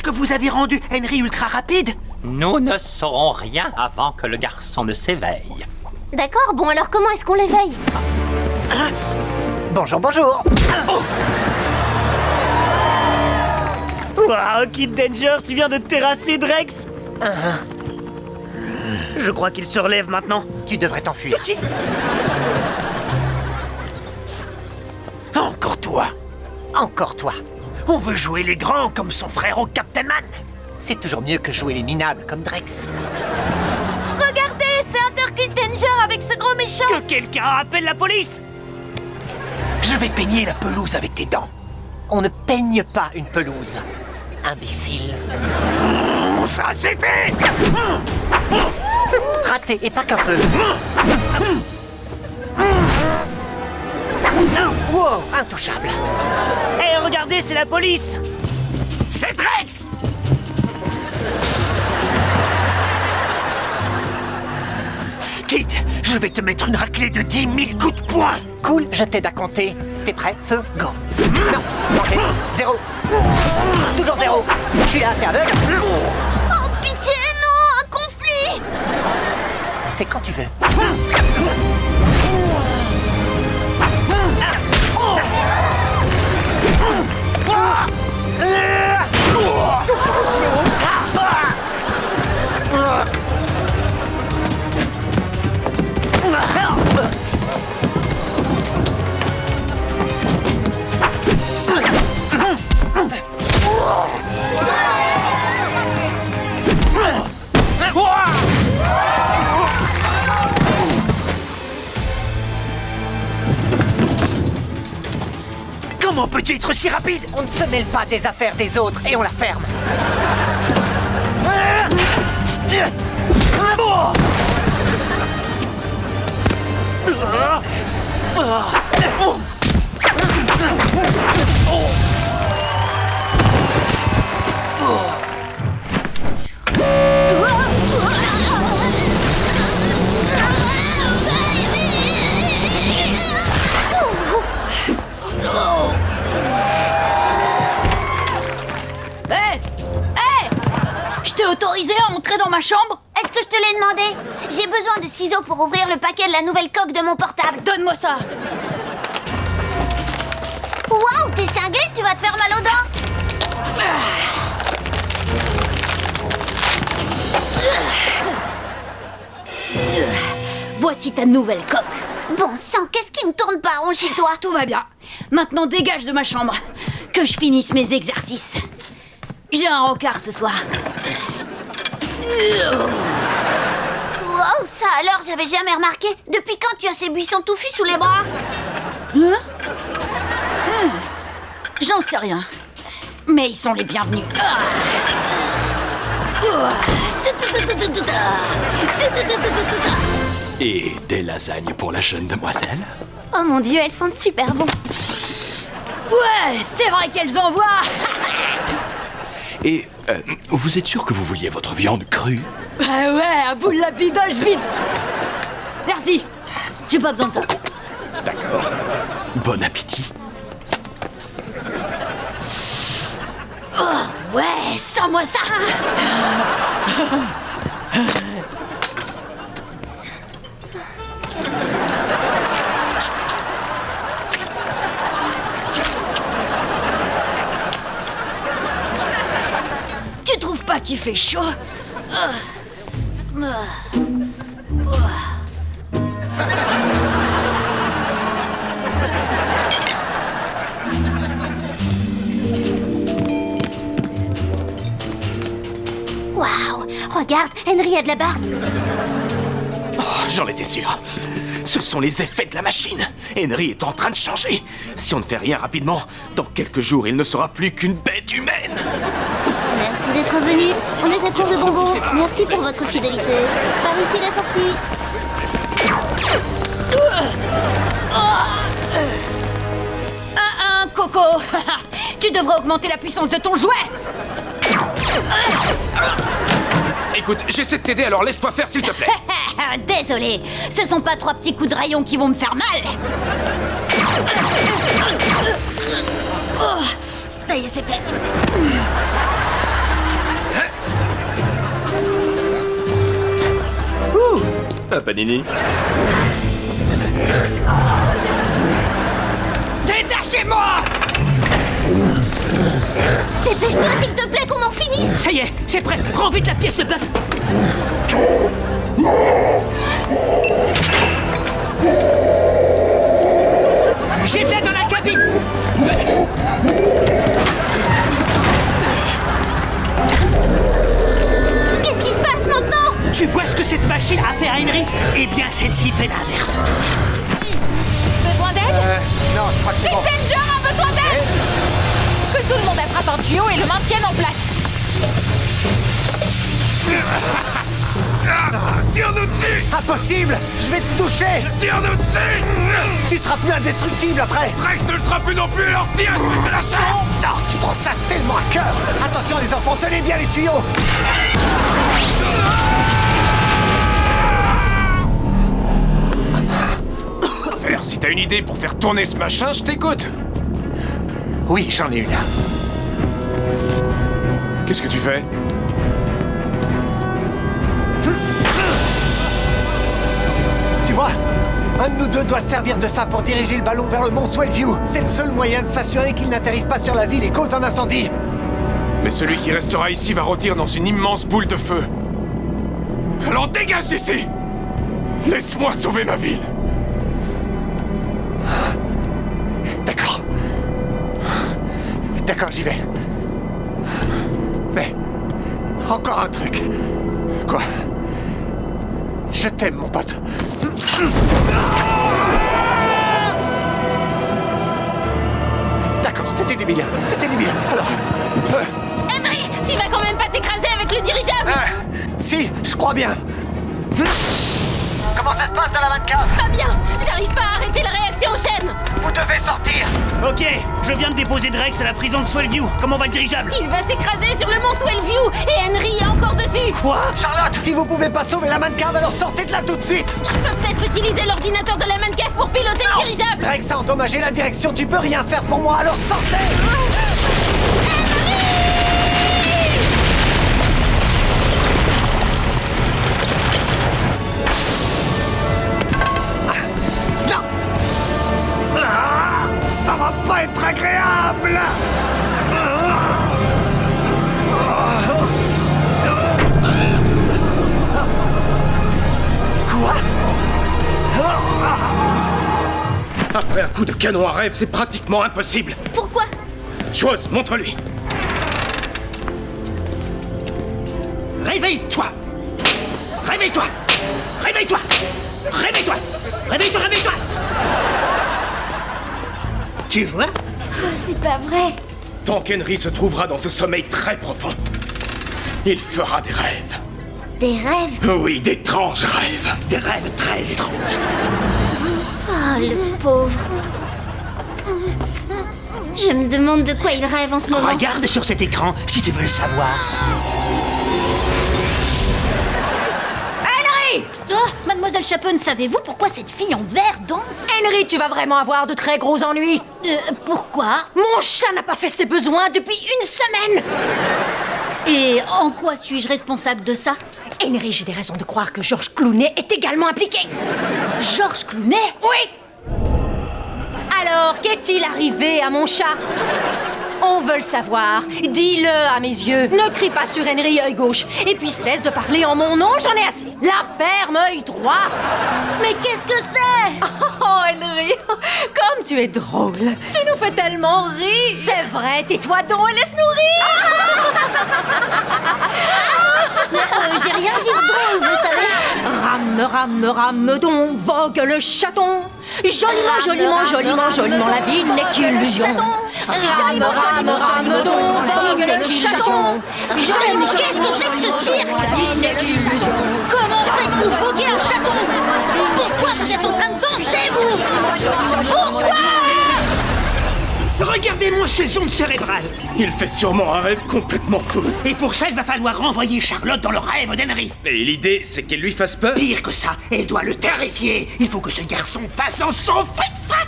que vous avez rendu Henry ultra rapide? Nous ne saurons rien avant que le garçon ne s'éveille. D'accord, bon alors comment est-ce qu'on l'éveille? Bonjour, bonjour. Waouh, Kid Danger, tu viens de terrasser Drex. Je crois qu'il se relève maintenant. Tu devrais t'enfuir. Encore toi. Encore toi. On veut jouer les grands comme son frère au Captain Man. C'est toujours mieux que jouer les minables comme Drex. Regardez, c'est Hunter Kid Danger avec ce gros méchant. Que quelqu'un appelle la police. Je vais peigner la pelouse avec tes dents. On ne peigne pas une pelouse. Imbécile. Ça c'est fait. Raté, et pas qu'un peu. Wow, intouchable. Hé, regardez, c'est la police. C'est Drex. Kid, je vais te mettre une raclée de 10 000 coups de poing. Cool, je t'aide à compter. T'es prêt? Feu, go. Non, manqué. 0. Toujours 0. Je suis là, t'es aveugle? Oh pitié, non, un conflit. C'est quand tu veux. Comment peux-tu être si rapide? On ne se mêle pas des affaires des autres et on la ferme. Je t'ai autorisé à entrer dans ma chambre? Est-ce que je te l'ai demandé? J'ai besoin de ciseaux pour ouvrir le paquet de la nouvelle coque de mon portable. Donne-moi ça. Waouh, t'es cinglé, tu vas te faire mal aux dents. Voici ta nouvelle coque. Bon sang, qu'est-ce qui ne tourne pas rond chez toi? Tout va bien. Maintenant, dégage de ma chambre. Que je finisse mes exercices. J'ai un rencard ce soir. Wow, ça alors, j'avais jamais remarqué. Depuis quand tu as ces buissons touffus sous les bras? J'en sais rien. Mais ils sont les bienvenus. Et des lasagnes pour la jeune demoiselle? Oh mon Dieu, elles sentent super bon. Ouais, c'est vrai qu'elles envoient. Et vous êtes sûr que vous vouliez votre viande crue? Bah ouais, à bout de la bidoche, vite. Merci. J'ai pas besoin de ça. D'accord. Bon appétit. Oh ouais, sors-moi ça. Tu trouves pas qu'il fait chaud? Waouh, regarde, Henry a de la barbe. Oh, j'en étais sûr. Ce sont les effets de la machine. Henry est en train de changer. Si on ne fait rien rapidement, dans quelques jours, il ne sera plus qu'une bête humaine. Merci d'être venu. On est à court de bonbons. Merci pour votre fidélité. Par ici la sortie. Coco. Tu devrais augmenter la puissance de ton jouet. Écoute, j'essaie de t'aider, alors laisse-toi faire s'il te plaît. Désolé, ce sont pas trois petits coups de rayon qui vont me faire mal. Oh, ça y est, c'est fait. Panini? Détachez-moi! Dépêche-toi, s'il te plaît, qu'on en finisse. Ça y est, c'est prêt. Prends vite la pièce de bœuf. Jette-la dans la cabine. Qu'est-ce qui se passe maintenant? Tu vois ce que cette machine a fait à Henry? Eh bien, celle-ci fait l'inverse. Besoin d'aide? Non, je crois que c'est bon. Danger a besoin d'aide! Que tout le monde attrape un tuyau et le maintienne en place. Tire-nous dessus! Impossible! Je vais te toucher! Tire-nous dessus! Tu seras plus indestructible après! Drex ne le sera plus non plus, alors tire, espèce de lâche! Non, tu prends ça tellement à cœur! Attention les enfants, tenez bien les tuyaux! Faire, si t'as une idée pour faire tourner ce machin, je t'écoute! Oui, j'en ai une. Qu'est-ce que tu fais? Tu vois? Un de nous deux doit servir de ça pour diriger le ballon vers le mont Swellview. C'est le seul moyen de s'assurer qu'il n'atterrisse pas sur la ville et cause un incendie. Mais celui qui restera ici va rôtir dans une immense boule de feu. Alors dégage d'ici! Laisse-moi sauver ma ville! D'accord. D'accord, j'y vais. Mais... encore un truc. Quoi? Je t'aime, mon pote. D'accord, c'était débile. C'était débile. Alors... Henry, tu vas quand même pas t'écraser avec le dirigeable? si, je crois bien. Comment ça se passe dans la mannequin? Pas bien, j'arrive pas à arrêter la réaction en chaîne. Vous devez sortir. Ok, je viens de déposer Drex à la prison de Swellview. Comment va le dirigeable? Il va s'écraser sur le mont Swellview et Henry est encore dessus. Quoi? Charlotte, si vous pouvez pas sauver la mannequin, alors sortez de là tout de suite. Je peux peut-être utiliser l'ordinateur de la mannequin pour piloter le dirigeable. Drex a endommagé la direction, tu peux rien faire pour moi, alors sortez. Non. Ah, ça va pas être agréable. Quoi? Après un coup de canon à rêve, c'est pratiquement impossible! Pourquoi? Chose, montre-lui! Réveille-toi! Réveille-toi! Réveille-toi! Réveille-toi! Réveille-toi, réveille-toi! Tu vois? Oh, c'est pas vrai. Tant qu'Henry se trouvera dans ce sommeil très profond, il fera des rêves. Des rêves? Oui, d'étranges rêves. Des rêves très étranges. Oh, le pauvre. Je me demande de quoi il rêve en ce moment. Regarde sur cet écran si tu veux le savoir. Henry! Oh, mademoiselle Chapon, savez-vous pourquoi cette fille en vert danse? Henry, tu vas vraiment avoir de très gros ennuis. Pourquoi? Mon chat n'a pas fait ses besoins depuis une semaine. Et en quoi suis-je responsable de ça? Henry, j'ai des raisons de croire que Georges Clooney est également impliqué. Georges Clooney? Oui. Alors, qu'est-il arrivé à mon chat? On veut le savoir. Dis-le à mes yeux. Ne crie pas sur Henry, œil gauche. Et puis cesse de parler en mon nom, j'en ai assez. La ferme, œil droit. Mais qu'est-ce que c'est? Oh, Henry, comme tu es drôle. Tu nous fais tellement rire. C'est vrai, tais-toi donc et laisse-nous rire. J'ai rien dit de drôle, vous savez. Rame, rame, rame donc, vogue le chaton. Joliment, joliment, joliment, joliment, la vie n'est qu'illusion. Rame, rame, rame donc, vogue le chaton. Mais qu'est-ce que c'est que ce cirque? La vie n'est qu'illusion. Comment faites-vous voguer un chaton? Pourquoi vous êtes en train de danser, vous? Pourquoi? Regardez-moi ces ondes cérébrales. Il fait sûrement un rêve complètement fou. Et pour ça, il va falloir renvoyer Charlotte dans le rêve d'Henry. Et l'idée, c'est qu'elle lui fasse peur? Pire que ça, elle doit le terrifier. Il faut que ce garçon fasse dans son fric-frac.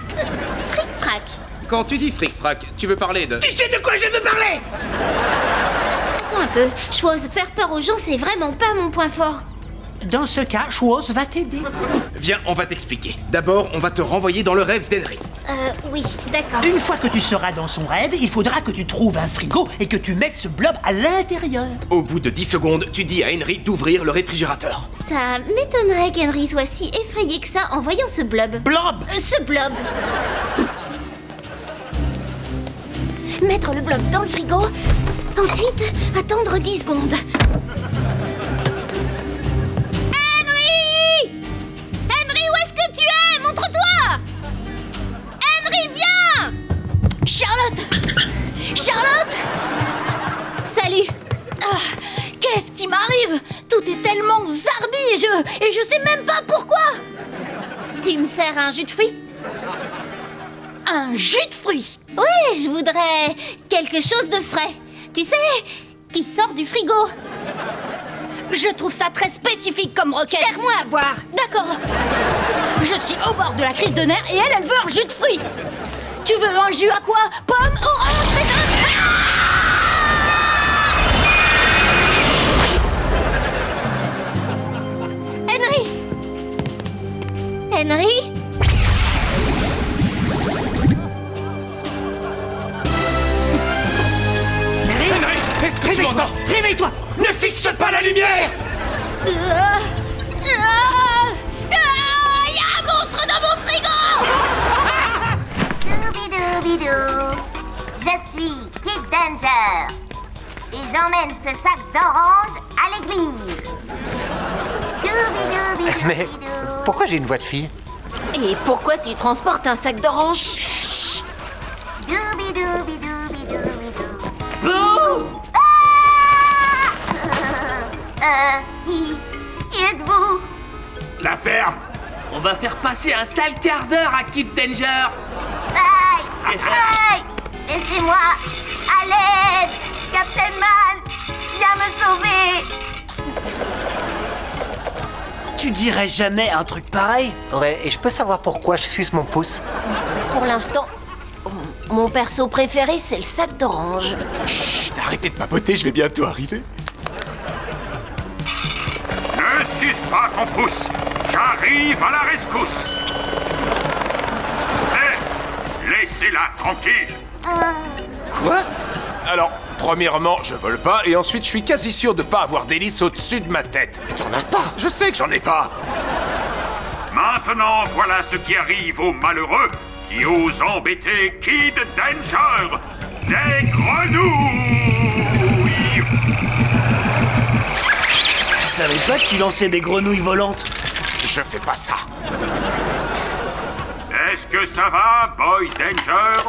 Fric-frac. Quand tu dis fric-frac, tu veux parler de... Tu sais de quoi je veux parler? Attends un peu. Chose, faire peur aux gens, c'est vraiment pas mon point fort. Dans ce cas, Schwoz va t'aider. Viens, on va t'expliquer. D'abord, on va te renvoyer dans le rêve d'Henry. Oui, d'accord. Une fois que tu seras dans son rêve, il faudra que tu trouves un frigo et que tu mettes ce blob à l'intérieur. Au bout de 10 secondes, tu dis à Henry d'ouvrir le réfrigérateur. Ça m'étonnerait qu'Henry soit si effrayé que ça en voyant ce blob. Blob! Ce blob. Mettre le blob dans le frigo. Ensuite, attendre 10 secondes. Henry! Henry, où est-ce que tu es? Montre-toi! Henry, viens! Charlotte! Charlotte! Salut! Ah, qu'est-ce qui m'arrive? Tout est tellement zarbi et je sais même pas pourquoi! Tu me sers un jus de fruits? Un jus de fruits? Ouais, je voudrais quelque chose de frais. Tu sais, qui sort du frigo. Je trouve ça très spécifique comme requête. Sers-moi à boire. D'accord. Je suis au bord de la crise de nerfs et elle veut un jus de fruits. Tu veux un jus à quoi? Pomme, orange, raisin? Henry! Henry? Henry, est-ce que tu m'entends? Réveille-toi! Ne fixe pas la lumière! Il y a un monstre dans mon frigo! Doubidou-bidou, je suis Kid Danger et j'emmène ce sac d'orange à l'église. Doubidou-bidou-bidou. Mais pourquoi j'ai une voix de fille? Et pourquoi tu transportes un sac d'orange? Doubidou-bidou-bidou-bidou. Qui êtes-vous? La ferme. On va faire passer un sale quart d'heure à Kid Danger. Aïe! Aïe! Laissez-moi! À l'aide! Captain Man! Viens me sauver! Tu dirais jamais un truc pareil? Ouais, et je peux savoir pourquoi je suce mon pouce? Pour l'instant, mon perso préféré, c'est le sac d'orange. Chut, arrêtez de papoter, je vais bientôt arriver. Ne suce pas ton pouce. J'arrive à la rescousse. Laissez-la tranquille. Quoi? Alors, premièrement, je vole pas, et ensuite, je suis quasi sûr de pas avoir d'hélice au-dessus de ma tête. T'en as pas? Je sais que j'en ai pas. Maintenant, voilà ce qui arrive aux malheureux qui osent embêter Kid Danger. Des grenouilles. Je savais pas que tu lançais des grenouilles volantes. Je fais pas ça. Est-ce que ça va, Boy Danger?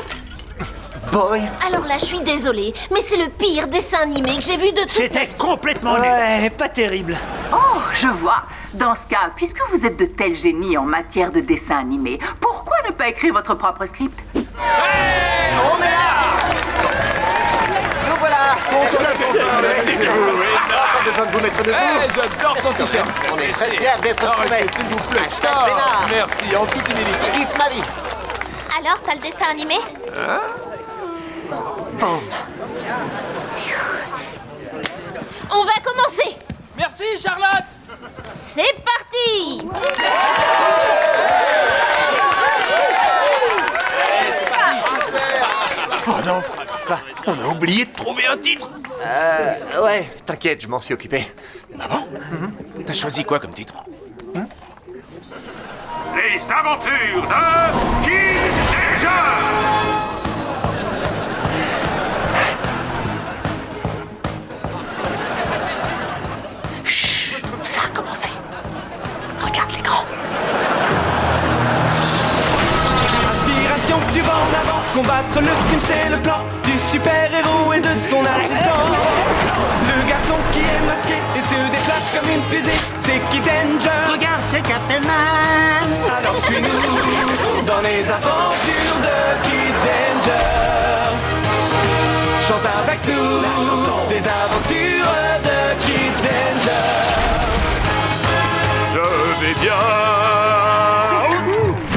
Boy? Alors là, je suis désolée, mais c'est le pire dessin animé que j'ai vu de toute C'était complètement nul. Ouais, pas terrible. Oh, je vois. Dans ce cas, puisque vous êtes de tels génies en matière de dessin animé, pourquoi ne pas écrire votre propre script? On est là! Nous voilà! C'est vous, Pas besoin de vous mettre debout. J'adore ton t-shirt. On est très fiers d'être ce qu'on est. S'il vous plaît. Hashtag Bénard. Merci, en toute humilité. Je kiffe ma vie. Alors, t'as le dessin animé? Boum. On va commencer! Merci, Charlotte. C'est parti! Oh non! On a oublié de trouver un titre! Ouais, t'inquiète, je m'en suis occupé. Ah bon? T'as choisi quoi comme titre? Les aventures de Kid Danger. Ça a commencé. Regarde l'écran. Inspiration, tu vas en avant. Combattre le crime, c'est le plan du super-héros et de son assistance. Le garçon qui est masqué et se déplace comme une fusée, c'est Kid Danger. Regarde, c'est Captain Man. Alors suis-nous dans les aventures de Kid Danger. Chante avec nous des aventures de Kid Danger. Je vais bien.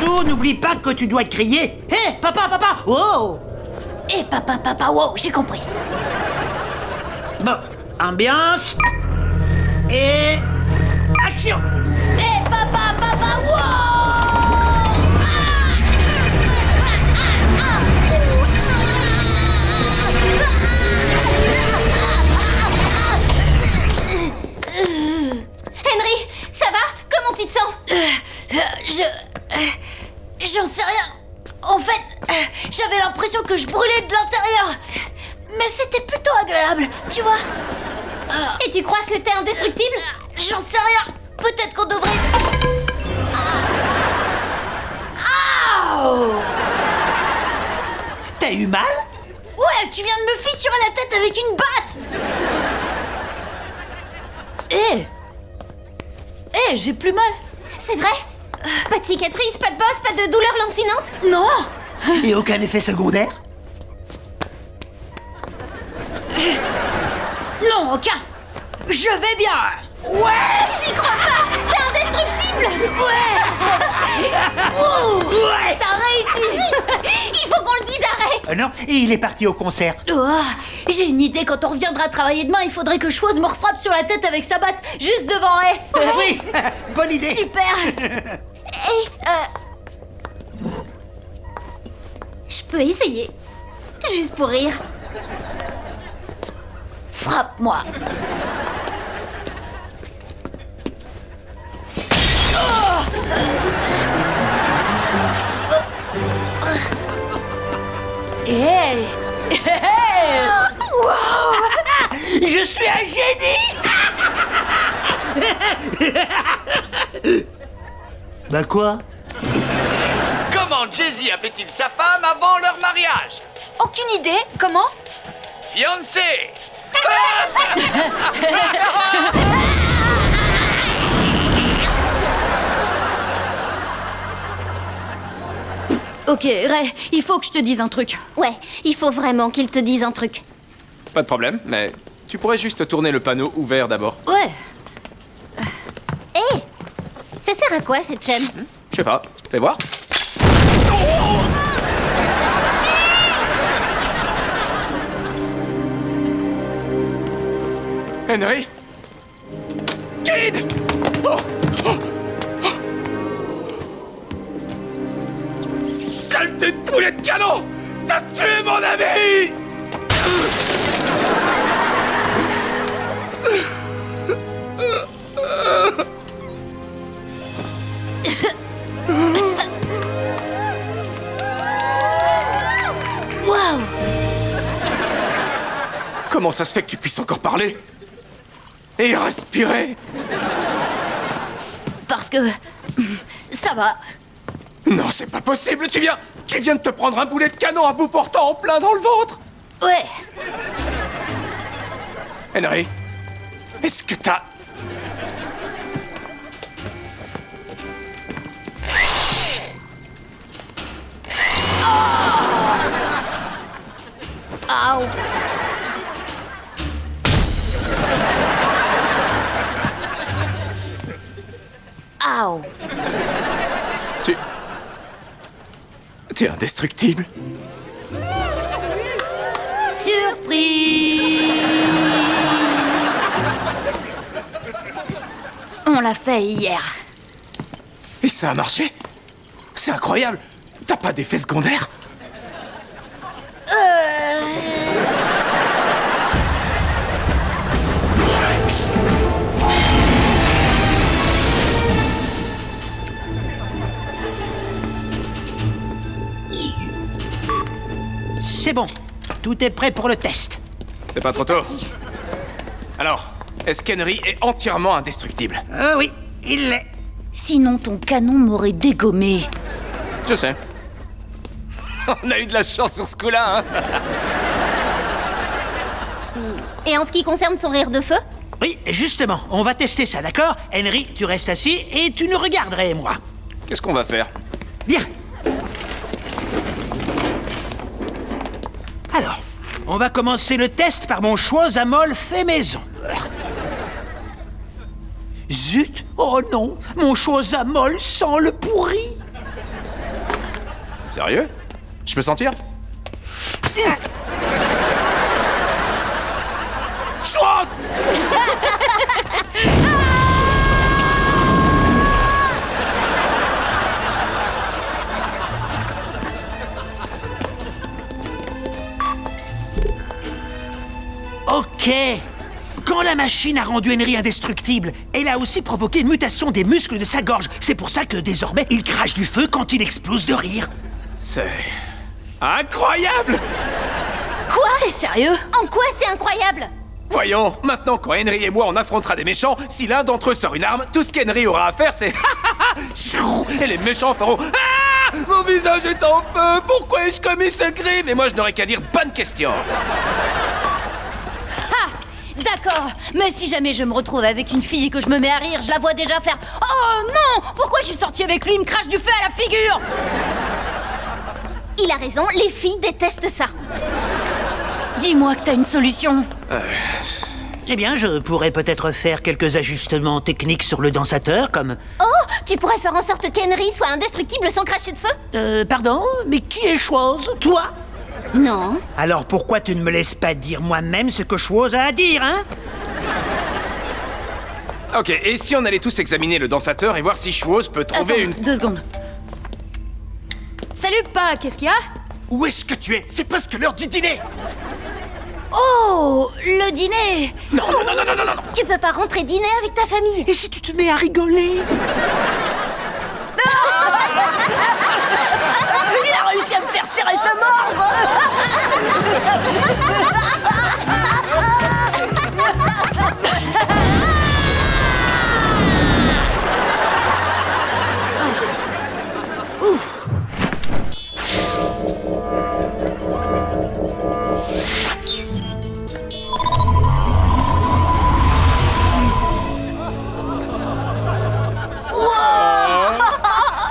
Nous, n'oublie pas que tu dois crier. Hé, papa, papa, oh! Et papa, wow, j'ai compris. Bon, ambiance. Et action! Hé, papa, wow! Henry, ça va? Comment tu te sens? J'en sais rien. En fait, j'avais l'impression que je brûlais de l'intérieur. Mais c'était plutôt agréable, tu vois. Et tu crois que t'es indestructible? J'en sais rien. Peut-être qu'on devrait... T'as eu mal? Ouais, tu viens de me fissurer la tête avec une batte. J'ai plus mal. C'est vrai? Pas de cicatrice, pas de bosse, pas de douleur lancinante? Non. Et aucun effet secondaire? Non, aucun. Je vais bien. Ouais! J'y crois pas! T'es indestructible! Ouais. Ouais! T'as réussi! Il faut qu'on le dise, arrête! Non, il est parti au concert. J'ai une idée, quand on reviendra travailler demain, il faudrait que Chose me refrappe sur la tête avec sa batte, juste devant elle. Oui, bonne idée. Super. Je peux essayer. Juste pour rire. Frappe-moi. Hey! Wow! Je suis un génie! Bah quoi? Comment Jay-Z appelait-il sa femme avant leur mariage? Aucune idée. Comment? Beyoncé! Ok, Ray, il faut que je te dise un truc. Ouais, il faut vraiment qu'il te dise un truc. Pas de problème, mais tu pourrais juste tourner le panneau ouvert d'abord. Ouais. Hé! Ça sert à quoi cette chaîne? Je sais pas, fais voir. Henry? Kid! Saleté de poulet de canon! T'as tué mon ami! Waouh! Comment ça se fait que tu puisses encore parler? Et respirer? Parce que... ça va. Non, c'est pas possible, tu viens de te prendre un boulet de canon à bout portant en plein dans le ventre. Ouais. Henry, est-ce que t'as... Ow. Ow. T'es indestructible. Surprise! On l'a fait hier. Et ça a marché? C'est incroyable. T'as pas d'effet secondaire? C'est bon, tout est prêt pour le test. C'est pas trop tôt. Alors, est-ce qu'Henry est entièrement indestructible? Oui, il l'est. Sinon ton canon m'aurait dégommé. Je sais. On a eu de la chance sur ce coup-là, hein. Et en ce qui concerne son rire de feu? Oui, justement, on va tester ça, d'accord? Henry, tu restes assis et tu nous regarderais, moi. Qu'est-ce qu'on va faire? Viens. Alors, on va commencer le test par mon chose à molle fait maison. Zut! Oh non! Mon chose à molle sent le pourri! Sérieux? Je peux sentir? Chose! Ok. Quand la machine a rendu Henry indestructible, elle a aussi provoqué une mutation des muscles de sa gorge. C'est pour ça que désormais, il crache du feu quand il explose de rire. C'est... incroyable! Quoi? T'es sérieux? En quoi c'est incroyable? Voyons, maintenant quand Henry et moi on affrontera des méchants, si l'un d'entre eux sort une arme, tout ce qu'Henry aura à faire c'est... et les méchants feront... Ah! Mon visage est en feu! Pourquoi ai-je commis ce crime? Et moi je n'aurais qu'à dire bonne question! D'accord, mais si jamais je me retrouve avec une fille et que je me mets à rire, je la vois déjà faire « Oh non! Pourquoi je suis sortie avec lui? Il me crache du feu à la figure !» Il a raison, les filles détestent ça. Dis-moi que t'as une solution. Eh bien, je pourrais peut-être faire quelques ajustements techniques sur le dansateur, comme... Oh, tu pourrais faire en sorte qu'Henry soit indestructible sans cracher de feu? Pardon? Mais qui est Chose? Toi? Non. Alors pourquoi tu ne me laisses pas dire moi-même ce que Chose a à dire, hein? Ok, et si on allait tous examiner le dansateur et voir si Chose peut trouver Attends, 2 secondes. Salut, Pa, qu'est-ce qu'il y a? Où est-ce que tu es? C'est presque l'heure du dîner! Oh, le dîner! Non. Tu peux pas rentrer dîner avec ta famille. Et si tu te mets à rigoler? Il a réussi à me faire serrer sa morve!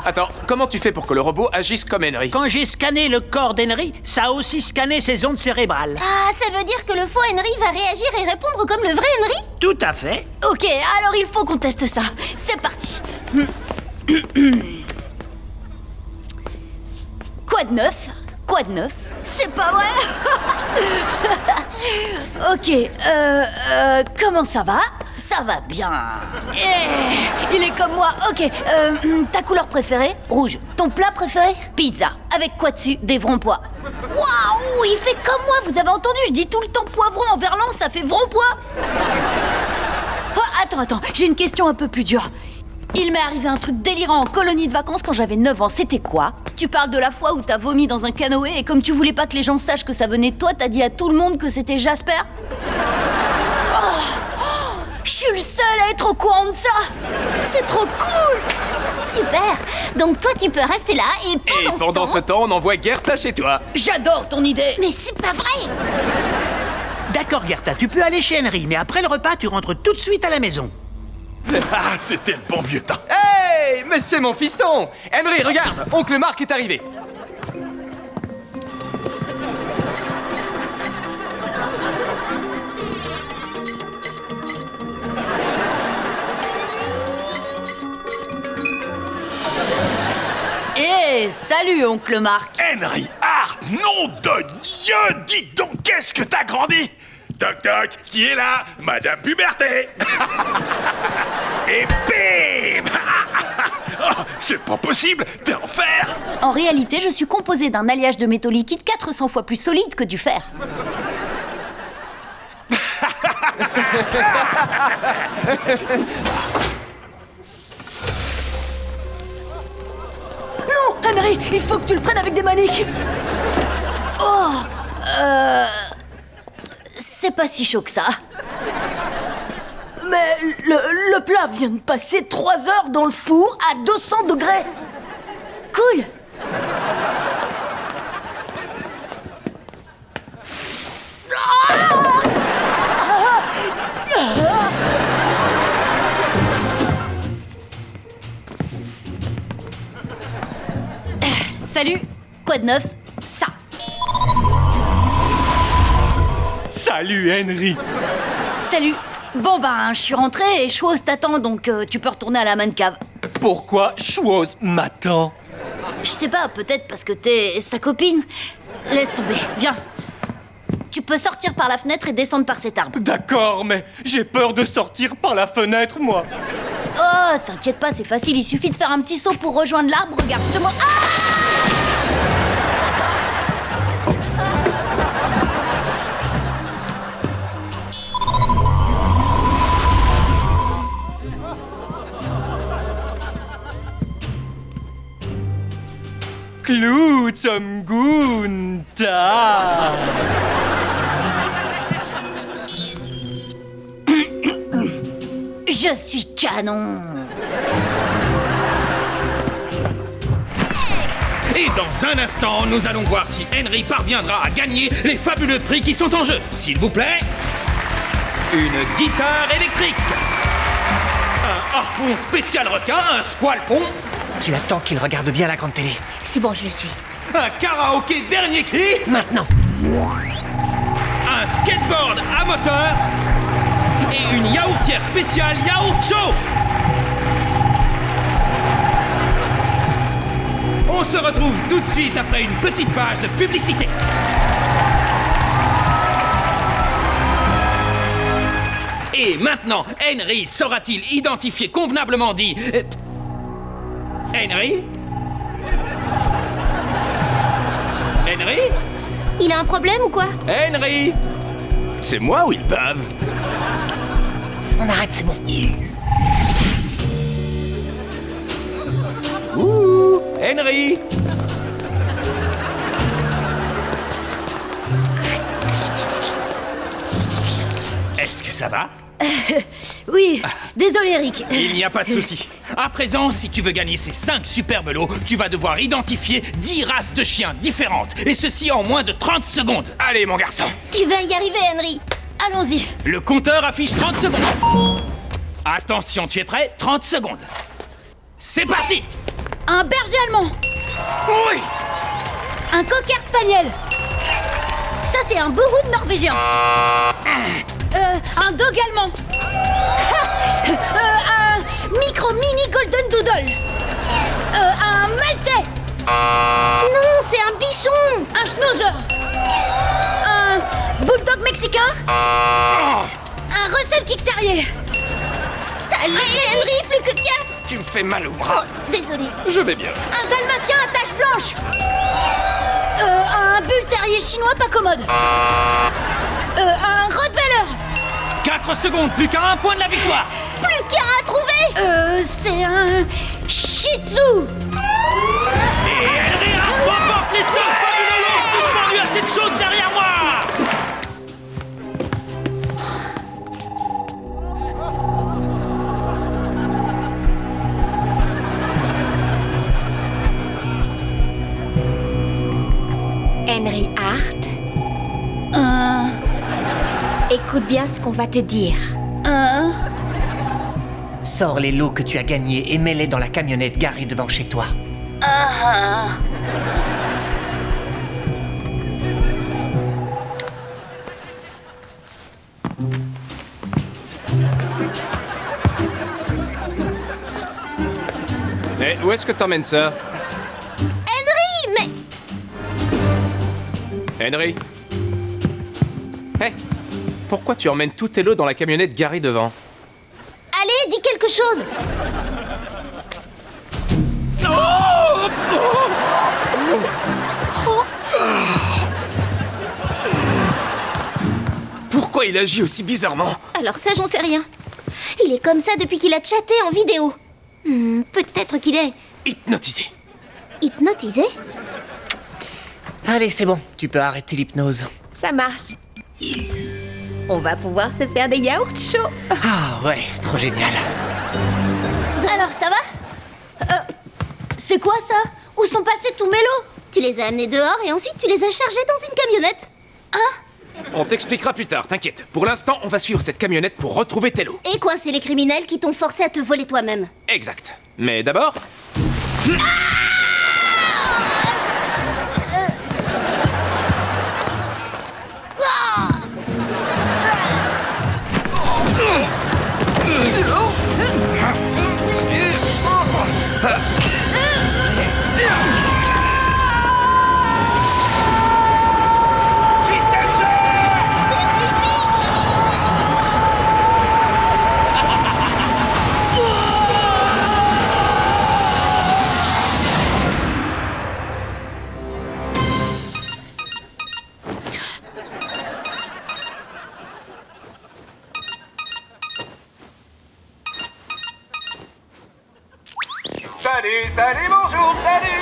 Attends, comment tu fais pour que le robot agisse comme Henry? Quand j'ai scanné le corps d'Henry, ça a aussi scanné ses ondes cérébrales. Ah, ça veut dire que le faux Henry va réagir et répondre comme le vrai Henry? Tout à fait. Ok, alors il faut qu'on teste ça. C'est parti. Quoi de neuf? Quoi de neuf? C'est pas vrai. Ok, comment ça va? Ça va bien. Il est comme moi. Ok, ta couleur préférée? Rouge. Ton plat préféré? Pizza. Avec quoi dessus? Des vronpois. Waouh, il fait comme moi, vous avez entendu? Je dis tout le temps poivron en verlan, ça fait vronpois. Oh, attends, j'ai une question un peu plus dure. Il m'est arrivé un truc délirant en colonie de vacances quand j'avais 9 ans. C'était quoi? Tu parles de la fois où t'as vomi dans un canoë et comme tu voulais pas que les gens sachent que ça venait de toi, t'as dit à tout le monde que c'était Jasper? Je suis le seul à être au courant de ça. C'est trop cool. Super. Donc toi, tu peux rester là et pendant ce temps, on envoie Gerta chez toi. J'adore ton idée. Mais c'est pas vrai. D'accord, Gerta, tu peux aller chez Henry, mais après le repas, tu rentres tout de suite à la maison. Ah, c'était le bon vieux temps. Hey, mais c'est mon fiston! Henry, regarde, oncle Marc est arrivé. Salut, oncle Marc. Henry Hart, nom de Dieu! Dis donc, qu'est-ce que t'as grandi? Toc toc, qui est là? Madame Puberté. Et bim. Oh, c'est pas possible, t'es en fer. En réalité, je suis composé d'un alliage de métaux liquides 400 fois plus solide que du fer. Non, Henry, il faut que tu le prennes avec des maniques. Oh, c'est pas si chaud que ça. Mais le plat vient de passer 3 heures dans le four à 200 degrés. Cool. Salut, quoi de neuf? Ça. Salut Henry. Salut. Bon ben, je suis rentrée et Chose t'attend, donc tu peux retourner à la man cave. Pourquoi Chose m'attend? Je sais pas, peut-être parce que t'es sa copine. Laisse tomber, viens. Tu peux sortir par la fenêtre et descendre par cet arbre. D'accord, mais j'ai peur de sortir par la fenêtre, moi. Oh, t'inquiète pas, c'est facile, il suffit de faire un petit saut pour rejoindre l'arbre, regarde, je te montre. Klutzum Gunta. Je suis canon. Et dans un instant, nous allons voir si Henry parviendra à gagner les fabuleux prix qui sont en jeu. S'il vous plaît, une guitare électrique, un harpon spécial requin, un squalpon, Tu attends qu'il regarde bien la grande télé. C'est bon, je le suis. un karaoké dernier cri, Maintenant. un skateboard à moteur et une yaourtière spéciale Yaourt Show. On se retrouve tout de suite après une petite page de publicité. Et maintenant, Henry saura-t-il identifier convenablement dit... Henry? Henry? Il a un problème ou quoi? Henry? C'est moi ou il bave? On arrête, c'est bon. Ouh, Henry? Est-ce que ça va? Oui, désolé Rick. Il n'y a pas de souci. À présent, si tu veux gagner ces 5 superbes lots, tu vas devoir identifier 10 races de chiens différentes. Et ceci en moins de 30 secondes. Allez, mon garçon. Tu vas y arriver, Henry. Allons-y. Le compteur affiche 30 secondes. Attention, tu es prêt? 30 secondes. C'est parti! Un berger allemand. Oui! Un cocker spaniel. Ça, c'est un bourroud norvégien. Un dog allemand. Un micro-mini golden doodle. Un maltais. Non, c'est un bichon. Un schnauzer. Un bulldog mexicain. Un Russell Kick Terrier. Allez, Henry, plus que 4. Tu me fais mal au bras. Désolé. Je vais bien. Un dalmatien à taches blanches. Un bull terrier chinois pas commode. Un rottweiler. 4 secondes, plus qu'à un point de la victoire. Plus qu'un à trouver. C'est un shih tzu. Et Henry remporte les 5 fabuleux lots suspendus à cette chose derrière moi. Henry Hart, écoute bien ce qu'on va te dire. Sors les lots que tu as gagnés et mets-les dans la camionnette garée devant chez toi. Eh, où est-ce que t'emmènes ça? Henry, mais... Henry? Hé, pourquoi tu emmènes tous tes lots dans la camionnette garée devant? Allez, dis quelque chose. Pourquoi il agit aussi bizarrement? Alors ça, j'en sais rien. Il est comme ça depuis qu'il a chatté en vidéo. Peut-être qu'il est... Hypnotisé. Hypnotisé? Allez, c'est bon. Tu peux arrêter l'hypnose. Ça marche. On va pouvoir se faire des yaourts chauds. Ah ouais, trop génial. Alors, ça va? C'est quoi ça? Où sont passés tous mes lots? Tu les as amenés dehors et ensuite tu les as chargés dans une camionnette. Hein? On t'expliquera plus tard, t'inquiète. Pour l'instant, on va suivre cette camionnette pour retrouver tes lots. Et coincer les criminels qui t'ont forcé à te voler toi-même. Exact. Mais d'abord...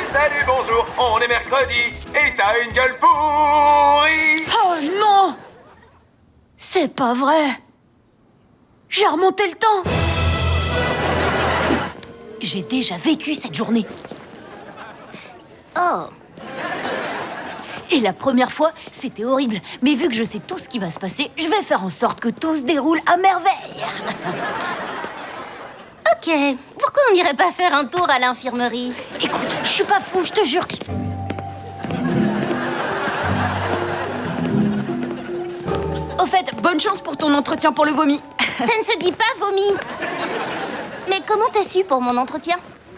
salut, bonjour. On est mercredi et t'as une gueule pourrie. Oh non! C'est pas vrai. J'ai remonté le temps. J'ai déjà vécu cette journée. Oh. Et la première fois, c'était horrible. Mais vu que je sais tout ce qui va se passer, je vais faire en sorte que tout se déroule à merveille. Ok, pourquoi on n'irait pas faire un tour à l'infirmerie? Écoute, je suis pas fou, je te jure que... Au fait, bonne chance pour ton entretien pour le vomi. Ça ne se dit pas vomi. Mais comment t'as su pour mon entretien?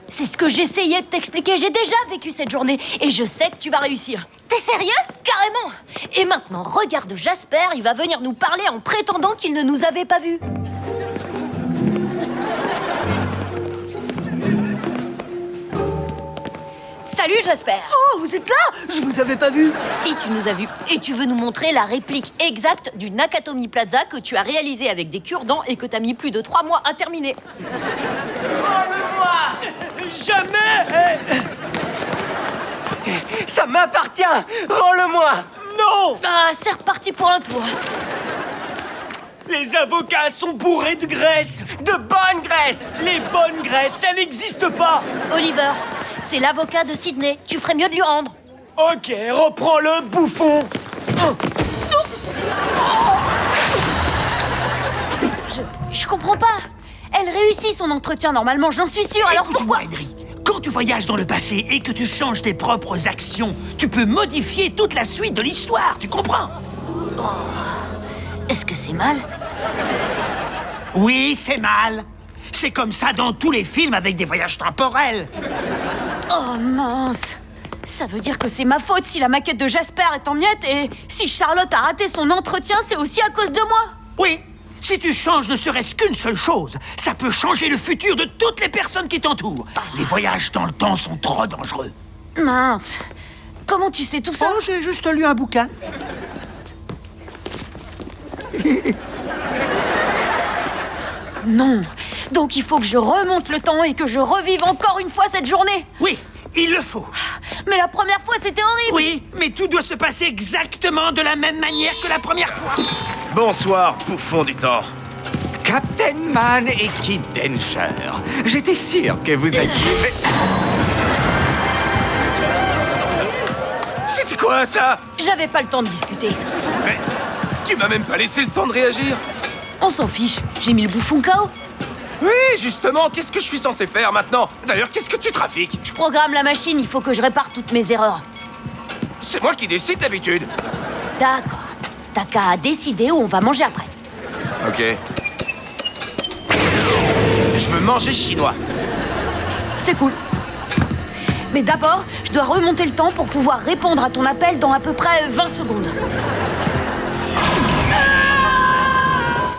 C'est ce que j'essayais de t'expliquer. J'ai déjà vécu cette journée et je sais que tu vas réussir. T'es sérieux? Carrément. Et maintenant, regarde Jasper, il va venir nous parler en prétendant qu'il ne nous avait pas vus. Salut Jasper. Oh, vous êtes là? Je vous avais pas vu. Si, tu nous as vus. Et tu veux nous montrer la réplique exacte du Nakatomi Plaza que tu as réalisé avec des cure-dents et que t'as mis plus de 3 mois à terminer. Rends-le-moi! Jamais! Ça m'appartient! Rends-le-moi! Non! Ah, c'est reparti pour un tour. Les avocats sont bourrés de graisse! De bonne graisse! Les bonnes graisses, ça n'existe pas! Oliver, c'est l'avocat de Sydney. Tu ferais mieux de lui rendre. Ok, reprends-le, bouffon! Je comprends pas. Elle réussit son entretien normalement, j'en suis sûre. Alors Écoute-moi, pourquoi... Henry. Quand tu voyages dans le passé et que tu changes tes propres actions, tu peux modifier toute la suite de l'histoire, tu comprends? Oh. Est-ce que c'est mal? Oui, c'est mal. C'est comme ça dans tous les films avec des voyages temporels. Oh mince. Ça veut dire que c'est ma faute si la maquette de Jasper est en miettes et si Charlotte a raté son entretien, c'est aussi à cause de moi. Oui. Si tu changes ne serait-ce qu'une seule chose, ça peut changer le futur de toutes les personnes qui t'entourent. Les voyages dans le temps sont trop dangereux. Mince. Comment tu sais tout ça? Oh, j'ai juste lu un bouquin. Non. Donc il faut que je remonte le temps et que je revive encore une fois cette journée. Oui, il le faut. Mais la première fois, c'était horrible. Oui, mais tout doit se passer exactement de la même manière que la première fois. Bonsoir, bouffon du temps. Captain Man et Kid Danger. J'étais sûr que vous alliez... C'était quoi, ça? J'avais pas le temps de discuter. Mais tu m'as même pas laissé le temps de réagir. On s'en fiche, j'ai mis le bouffon KO. Oui, justement, qu'est-ce que je suis censé faire maintenant? D'ailleurs, qu'est-ce que tu trafiques? Je programme la machine, il faut que je répare toutes mes erreurs. C'est moi qui décide d'habitude. D'accord. T'as qu'à décider où on va manger après. Ok. Je veux manger chinois. C'est cool. Mais d'abord, je dois remonter le temps pour pouvoir répondre à ton appel dans à peu près 20 secondes.